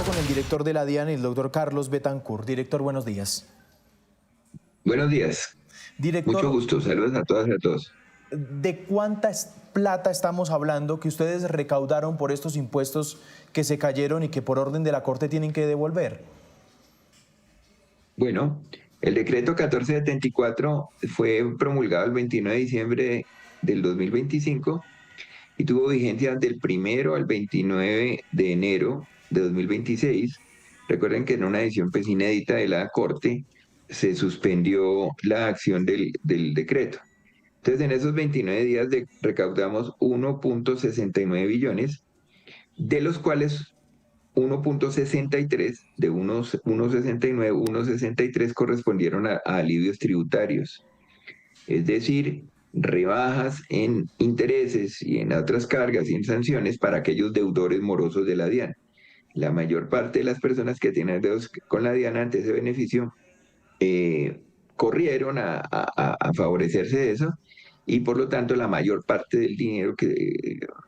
hablar con el director de la DIAN, el doctor Carlos Betancourt. Director, buenos días. Buenos días, mucho Director, gusto, saludos a todas y a todos. ¿de cuánta plata estamos hablando que ustedes recaudaron por estos impuestos que se cayeron y que por orden de la Corte tienen que devolver? Bueno, el decreto 1474 fue promulgado el 29 de diciembre del 2025 y tuvo vigencia del 1 al 29 de enero de 2026. Recuerden que en una edición pues inédita de la Corte se suspendió la acción del decreto. Entonces, en esos 29 días recaudamos 1.69 billones, de los cuales 1.63 de unos 1.69, 1.63 correspondieron a alivios tributarios, es decir, rebajas en intereses y en otras cargas y en sanciones para aquellos deudores morosos de la DIAN. La mayor parte de las personas que tienen deudas con la DIAN ante ese beneficio eh, corrieron a favorecerse de eso, y por lo tanto la mayor parte del dinero que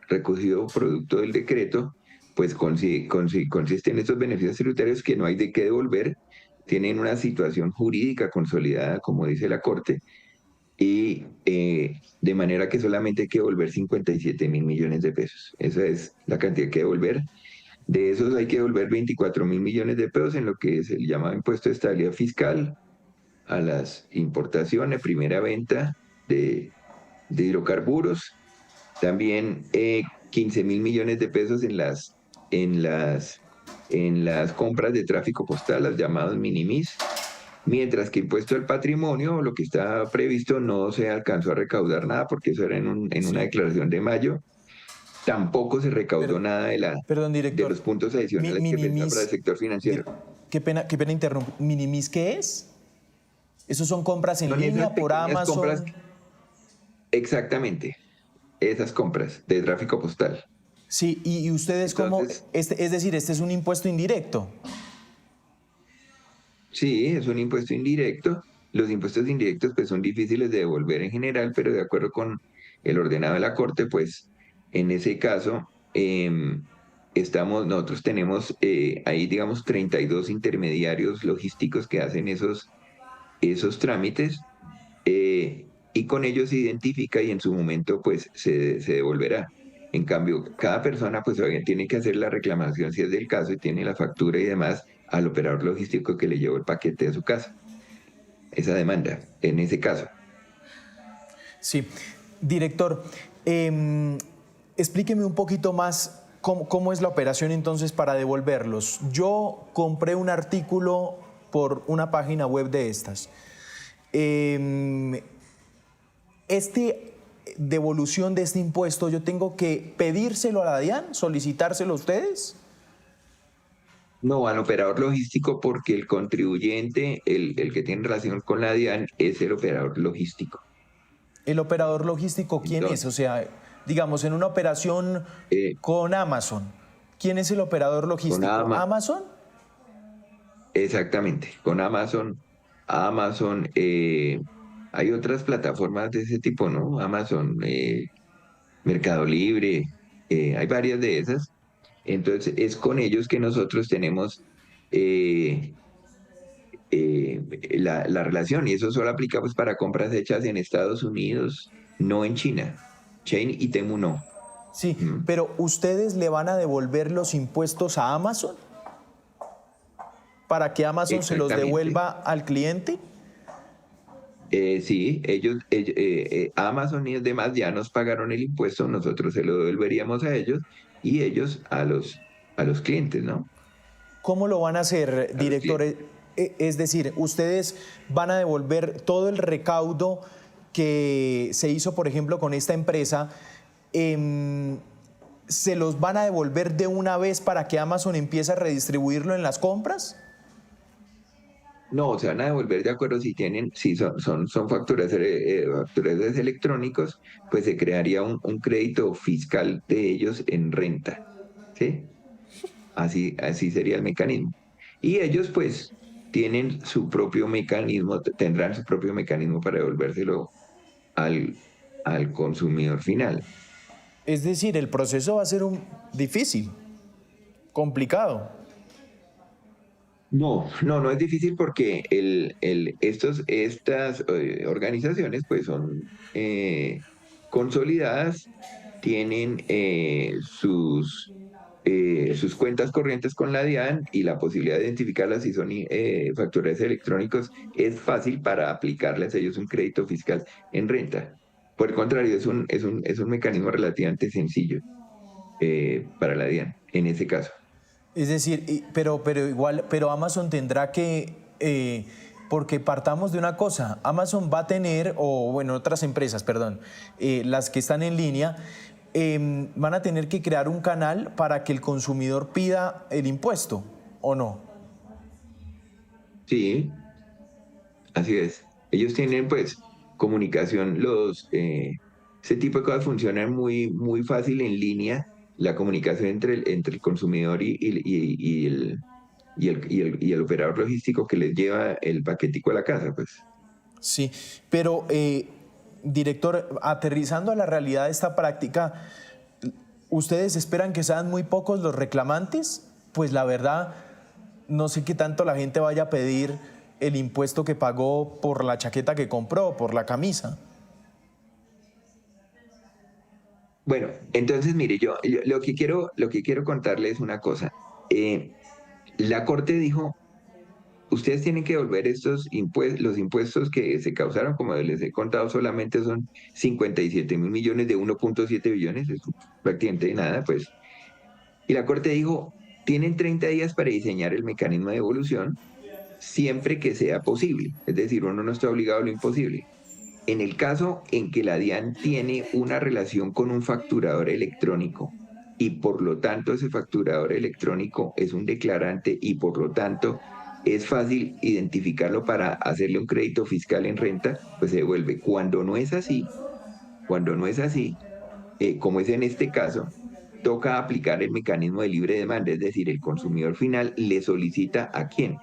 recogido producto del decreto pues consiste en estos beneficios tributarios que no hay de qué devolver, tienen una situación jurídica consolidada, como dice la Corte, y de manera que solamente hay que devolver 57.000 millones de pesos. Esa es la cantidad que devolver. De esos hay que devolver 24.000 millones de pesos en lo que es el llamado impuesto de estabilidad fiscal a las importaciones, primera venta de hidrocarburos, también 15.000 millones de pesos en las compras de tráfico postal, las llamadas minimis, mientras que impuesto al patrimonio, lo que está previsto, no se alcanzó a recaudar nada porque eso era en una Sí. declaración de mayo. Tampoco se recaudó Per- nada Perdón, de director. los puntos adicionales que pensaba para el Minimis, sector financiero. qué pena interrumpir. ¿Minimis qué es? ¿Esos son compras en Son esas línea por pequeñas compras, Amazon? exactamente, esas compras de tráfico postal. Sí, y ustedes cómo, Entonces, es decir, este es un impuesto indirecto. sí, es un impuesto indirecto. Los impuestos indirectos pues son difíciles de devolver en general, pero de acuerdo con el ordenado de la Corte, pues en ese caso nosotros tenemos ahí digamos 32 intermediarios logísticos que hacen esos trámites, y con ellos se identifica y en su momento pues se devolverá. En cambio, cada persona pues obviamente tiene que hacer la reclamación si es del caso y tiene la factura y demás al operador logístico que le llevó el paquete a su casa. Esa demanda, en ese caso. Sí. Director, explíqueme un poquito más cómo es la operación entonces para devolverlos. Yo compré un artículo por una página web de estas. Este devolución de este impuesto, ¿yo tengo que pedírselo a la DIAN, solicitárselo a ustedes? No al operador logístico porque el contribuyente, el que tiene relación con la DIAN, es el operador logístico. ¿El operador logístico quién es? O Entonces, sea, digamos, en una operación eh, con Amazon, ¿quién es el operador con logístico? Ama- ¿Amazon? exactamente, con Amazon, hay otras plataformas de ese tipo, ¿no? Amazon, Mercado Libre, hay varias de esas. Entonces, es con ellos que nosotros tenemos eh, la relación, y eso solo aplica pues para compras hechas en Estados Unidos, no en China. Chain y Temu no. Sí, Mm, pero ¿ustedes le van a devolver los impuestos a Amazon para que Amazon se los exactamente. devuelva al cliente? Sí, Amazon y demás ya nos pagaron el impuesto, nosotros se lo devolveríamos a ellos y ellos a los clientes, ¿no? ¿Cómo lo van a hacer, A los director? clientes. Es decir, ustedes van a devolver todo el recaudo que se hizo, por ejemplo, con esta empresa, ¿se los van a devolver de una vez para que Amazon empiece a redistribuirlo en las compras? No, se van a devolver de acuerdo si son facturas electrónicos, pues se crearía un crédito fiscal de ellos en renta, ¿sí? Así sería el mecanismo. Y ellos pues tendrán su propio mecanismo para devolvérselo al, al consumidor final. Es decir, el proceso va a ser difícil, complicado. No es difícil porque estas organizaciones pues son consolidadas, tienen sus cuentas corrientes con la DIAN y la posibilidad de identificarlas si son facturas electrónicos es fácil para aplicarles a ellos un crédito fiscal en renta. Por el contrario, es un mecanismo relativamente sencillo para la DIAN en ese caso. Es decir, pero igual, pero Amazon tendrá que, porque partamos de una cosa, Amazon va a tener, o bueno, otras empresas, perdón, las que están en línea, van a tener que crear un canal para que el consumidor pida el impuesto, ¿o no? Sí, así es. Ellos tienen pues comunicación, ese tipo de cosas funcionan muy fácil en línea, la comunicación entre el consumidor y el operador logístico que les lleva el paquetico a la casa, pues. Sí, pero director, aterrizando a la realidad de esta práctica, ¿ustedes esperan que sean muy pocos los reclamantes? Pues la verdad, no sé qué tanto la gente vaya a pedir el impuesto que pagó por la chaqueta que compró, por la camisa. Bueno, entonces mire, yo lo que quiero contarle es una cosa. La Corte dijo, ustedes tienen que devolver los impuestos que se causaron, como les he contado, solamente son 57.000 millones de 1,7 billones, es prácticamente nada, pues. Y la Corte dijo, tienen 30 días para diseñar el mecanismo de devolución siempre que sea posible. Es decir, uno no está obligado a lo imposible. En el caso en que la DIAN tiene una relación con un facturador electrónico y por lo tanto ese facturador electrónico es un declarante y por lo tanto es fácil identificarlo para hacerle un crédito fiscal en renta, pues se devuelve. Cuando no es así, como es en este caso, toca aplicar el mecanismo de libre demanda, es decir, el consumidor final le solicita a quien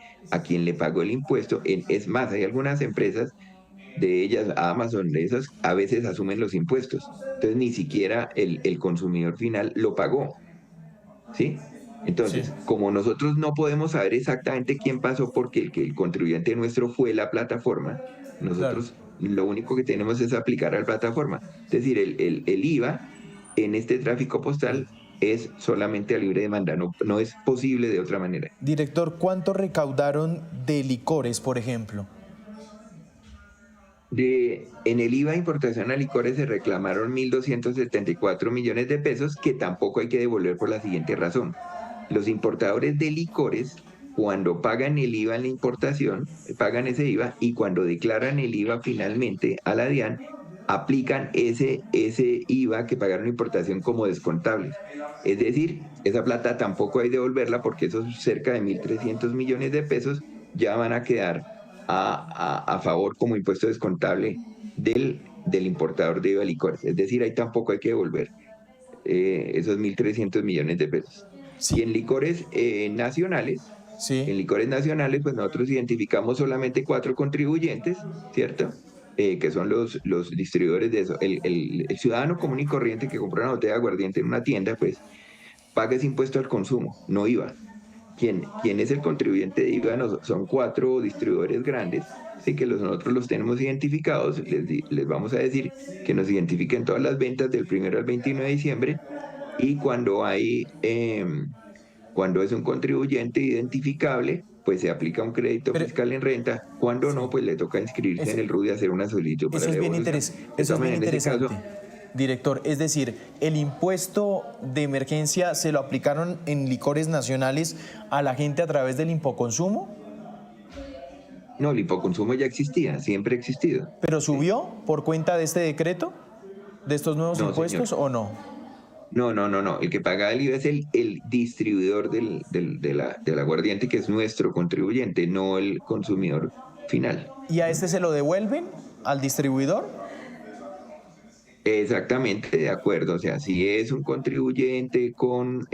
le pagó el impuesto. Es más, hay algunas empresas de ellas, Amazon, de esas, a veces asumen los impuestos. Entonces ni siquiera el consumidor final lo pagó, ¿sí? Sí, Entonces, como nosotros no podemos saber exactamente quién pasó porque el contribuyente nuestro fue la plataforma, claro. nosotros lo único que tenemos es aplicar a la plataforma. Es decir, el IVA en este tráfico postal es solamente a libre demanda, no es posible de otra manera. Director, ¿cuánto recaudaron de licores, por ejemplo? En el IVA de importación a licores se reclamaron 1.274 millones de pesos que tampoco hay que devolver por la siguiente razón. Los importadores de licores, cuando pagan el IVA en la importación, pagan ese IVA y cuando declaran el IVA finalmente a la DIAN, aplican ese IVA que pagaron en importación como descontables. Es decir, esa plata tampoco hay que devolverla porque esos cerca de 1.300 millones de pesos ya van a quedar a favor como impuesto descontable del importador de IVA licores. Es decir, ahí tampoco hay que devolver esos 1.300 millones de pesos. Y Sí, en sí, licores nacionales, pues nosotros identificamos solamente 4 contribuyentes, ¿cierto? Que son los distribuidores de eso. El ciudadano común y corriente que compra una botella de aguardiente en una tienda, pues paga ese impuesto al consumo, no IVA. ¿Quién es el contribuyente de IVA? Son 4 distribuidores grandes, así que nosotros los tenemos identificados, les vamos a decir que nos identifiquen todas las ventas del 1 al 29 de diciembre y cuando es un contribuyente identificable, pues se aplica un crédito pero fiscal en renta, cuando sí, no, pues le toca inscribirse en ese- el RUT y hacer una solicitud para la devolución. De eso todas es bien maneras, en ese caso, interesante, director. Es decir, el impuesto de emergencia se lo aplicaron en licores nacionales a la gente a través del impoconsumo, no, el hipoconsumo ya existía, siempre ha existido. pero ¿Sí? subió por cuenta de este decreto, de estos nuevos No, señor. impuestos, ¿o no? No. El que paga el IVA es el distribuidor del aguardiente, que es nuestro contribuyente, no el consumidor final. ¿Y a este se lo devuelven al distribuidor? Exactamente, de acuerdo. O sea, si es un contribuyente con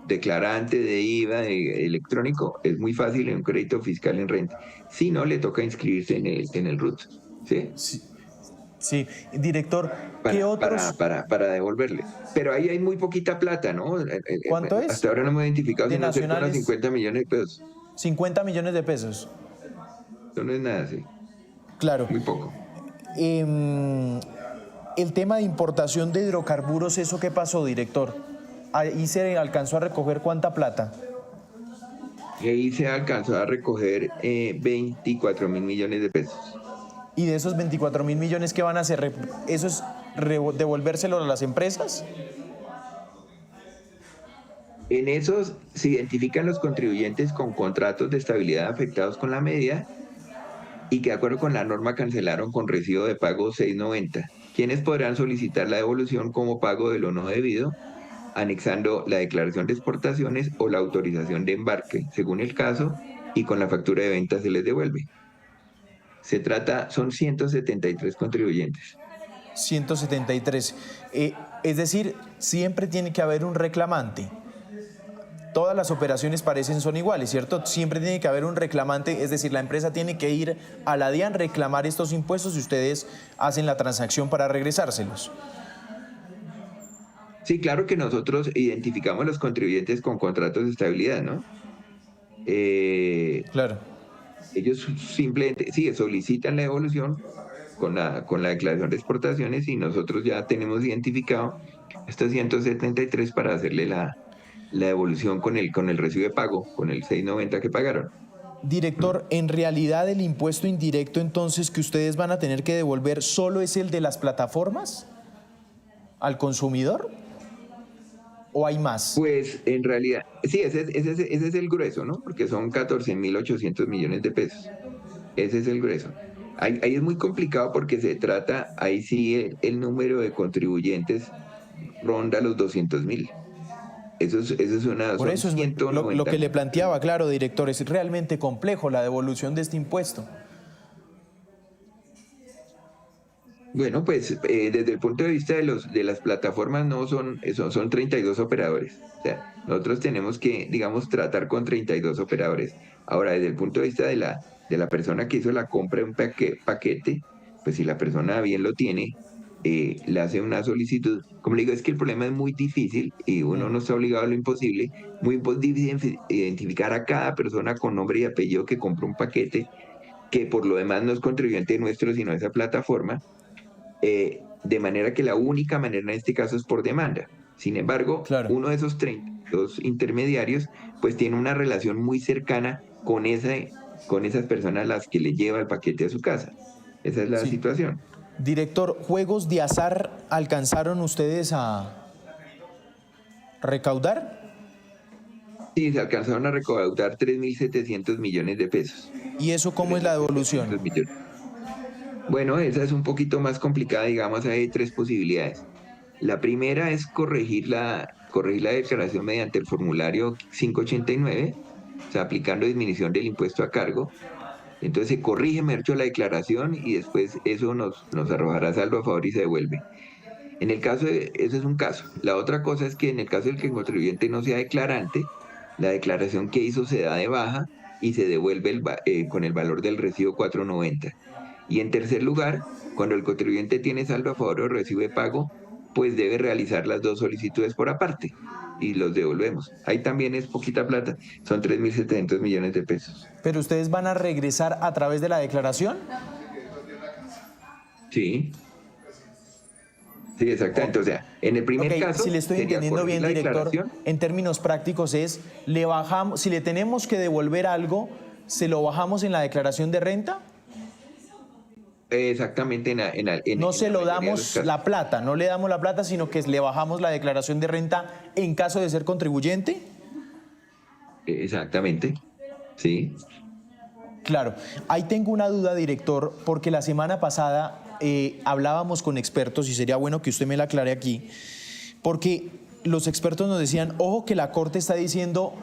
declarante de IVA electrónico, es muy fácil en un crédito fiscal en renta. Si no, le toca inscribirse en el RUT, ¿sí? Sí, sí. Director, ¿qué para, para, otros? para, para devolverle. Pero ahí hay muy poquita plata, ¿no? ¿Cuánto es Hasta ahora no hemos identificado de sino cerca de unos nacionales? 50 millones de pesos. 50 millones de pesos. Eso no es nada, sí, Claro. muy poco. El tema de importación de hidrocarburos, ¿eso qué pasó, director? Ahí se alcanzó a recoger cuánta plata. Y ahí se alcanzó a recoger 24.000 millones de pesos. Y de esos 24.000 millones, ¿qué van a hacer? ¿Eso es devolvérselo a las empresas? En esos se identifican los contribuyentes con contratos de estabilidad afectados con la medida y que de acuerdo con la norma cancelaron con recibo de pago 690, quienes podrán solicitar la devolución como pago de lo no debido, anexando la declaración de exportaciones o la autorización de embarque, según el caso, y con la factura de venta se les devuelve. Son 173 contribuyentes. 173. Es decir, siempre tiene que haber un reclamante. Todas las operaciones son iguales, ¿cierto? Siempre tiene que haber un reclamante, es decir, la empresa tiene que ir a la DIAN, reclamar estos impuestos y ustedes hacen la transacción para regresárselos. Sí, claro que nosotros identificamos los contribuyentes con contratos de estabilidad, ¿no? Claro. Ellos simplemente, sí, solicitan la devolución con la declaración de exportaciones y nosotros ya tenemos identificado estos 173 para hacerle la devolución con el recibo de pago, con el 690 que pagaron. Director, en realidad el impuesto indirecto entonces que ustedes van a tener que devolver solo es el de las plataformas al consumidor o hay más. Pues en realidad, sí, ese es el grueso, ¿no? Porque son 14.800 millones de pesos. Ese es el grueso. Ahí es muy complicado porque ahí sí el número de contribuyentes ronda los 200.000. Por Son eso es lo 190. que le planteaba, claro, director, es realmente complejo la devolución de este impuesto. Bueno, pues desde el punto de vista de las plataformas no son 32 operadores. O sea, nosotros tenemos que, digamos, tratar con 32 operadores. Ahora, desde el punto de vista de la persona que hizo la compra de un paquete, pues si la persona bien lo tiene, le hace una solicitud. Como le digo, es que el problema es muy difícil y uno no está obligado a lo imposible. Muy difícil identificar a cada persona con nombre y apellido que compró un paquete, que por lo demás no es contribuyente nuestro, sino esa plataforma, de manera que la única manera en este caso es por demanda. Sin embargo, Claro. uno de esos 32 intermediarios pues tiene una relación muy cercana con esas personas a las que le lleva el paquete a su casa. Esa es la Sí. situación. Director, ¿juegos de azar alcanzaron ustedes a recaudar? Sí, se alcanzaron a recaudar 3.700 millones de pesos. ¿Y eso cómo es la devolución? 3.700 millones. Bueno, esa es un poquito más complicada, digamos, hay tres posibilidades. La primera es corregir la declaración mediante el formulario 589, o sea, aplicando disminución del impuesto a cargo. Entonces se corrige, Mercho, la declaración y después eso nos arrojará saldo a favor y se devuelve. Ese es un caso. La otra cosa es que en el caso del que el contribuyente no sea declarante, la declaración que hizo se da de baja y se devuelve con el valor del recibo 490. Y en tercer lugar, cuando el contribuyente tiene saldo a favor o recibo de pago, pues debe realizar las dos solicitudes por aparte y los devolvemos. Ahí también es poquita plata, son 3.700 millones de pesos. ¿Pero ustedes van a regresar a través de la declaración? Sí, sí, exactamente. O sea, en el primer Ok, caso, si le estoy sería entendiendo corregir bien, la director, declaración. en términos prácticos le bajamos, si le tenemos que devolver algo, ¿se lo bajamos en la declaración de renta? Exactamente, No se la lo mayoría de los damos casos. la plata, no le damos la plata, sino que le bajamos la declaración de renta en caso de ser contribuyente. Exactamente, sí. Claro, ahí tengo una duda, director, porque la semana pasada hablábamos con expertos y sería bueno que usted me la aclare aquí, porque los expertos nos decían, ojo que la Corte está diciendo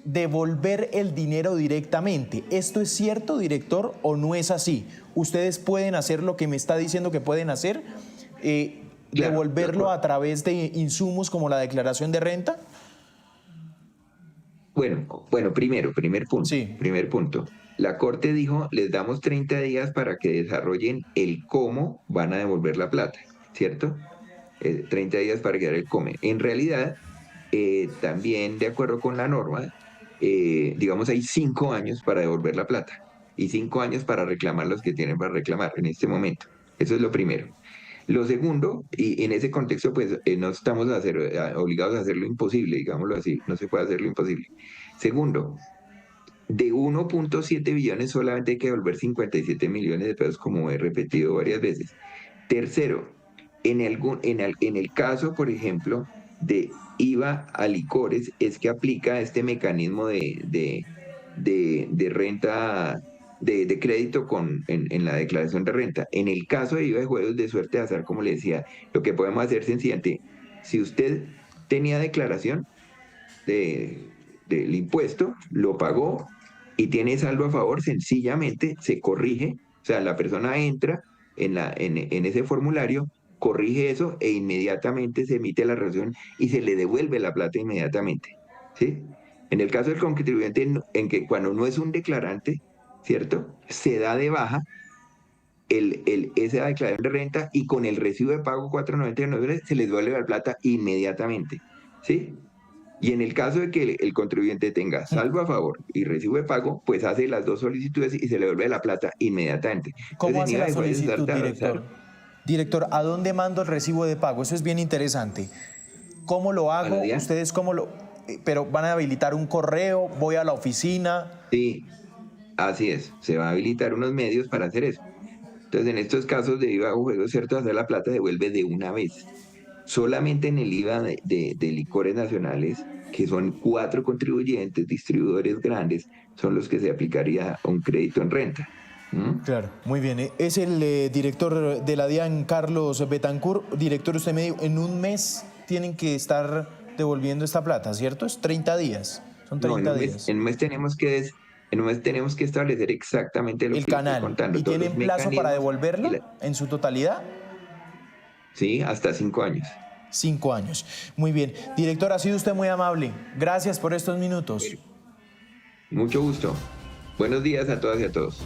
devolver el dinero directamente. ¿Esto es cierto, director, o no es así? ¿Ustedes pueden hacer lo que me está diciendo que pueden hacer? Claro, ¿Devolverlo a través de insumos como la declaración de renta? Bueno, primer punto, Sí, primer punto. La Corte dijo, les damos 30 días para que desarrollen el cómo van a devolver la plata, ¿cierto? 30 días para quedar el cómo. En realidad, también de acuerdo con la norma, digamos, hay 5 años para devolver la plata y 5 años para reclamar los que tienen para reclamar en este momento. Eso es lo primero. Lo segundo, y en ese contexto, pues no estamos obligados a hacer lo imposible, digámoslo así, no se puede hacer lo imposible. Segundo, de 1.7 billones solamente hay que devolver 57 millones de pesos, como he repetido varias veces. Tercero, en el caso, por ejemplo, de IVA a licores, es que aplica este mecanismo de renta, de crédito en la declaración de renta. En el caso de IVA de juegos de suerte de azar, como le decía, lo que podemos hacer sencillamente, si usted tenía declaración del impuesto, lo pagó y tiene saldo a favor, sencillamente se corrige, o sea, la persona entra en ese formulario, corrige eso e inmediatamente se emite la resolución y se le devuelve la plata inmediatamente, ¿sí? En el caso del contribuyente, en que cuando no es un declarante, ¿cierto? Se da de baja esa declaración de renta y con el recibo de pago 499 se les devuelve la plata inmediatamente, ¿sí? Y en el caso de que el contribuyente tenga saldo a favor y recibo de pago, pues hace las dos solicitudes y se le devuelve la plata inmediatamente. ¿Cómo Entonces, en hace IVA la de jueves solicitud, director? Director, ¿a dónde mando el recibo de pago? Eso es bien interesante. ¿Cómo lo a la hago? DIAN. ¿Ustedes cómo lo...? Pero van a habilitar un correo, voy a la oficina. Sí, así es. Se va a habilitar unos medios para hacer eso. Entonces, en estos casos de IVA o juegos, ¿cierto? Hacer la plata devuelve de una vez. Solamente en el IVA de licores nacionales, que son 4 contribuyentes, distribuidores grandes, son los que se aplicaría un crédito en renta. ¿Mm? Claro, muy bien. Es el director de la DIAN, Carlos Betancourt. Director, usted me dijo, en un mes tienen que estar devolviendo esta plata, ¿cierto? Es 30 días. Son No, 30 días. en un mes tenemos que establecer exactamente lo El que le estoy canal. contando, ¿Y todos los tienen plazo para mecanismos, devolverla en su totalidad? sí, hasta 5 años. 5 años. Muy bien. Director, ha sido usted muy amable. Gracias por estos minutos. Mucho gusto. Buenos días a todas y a todos.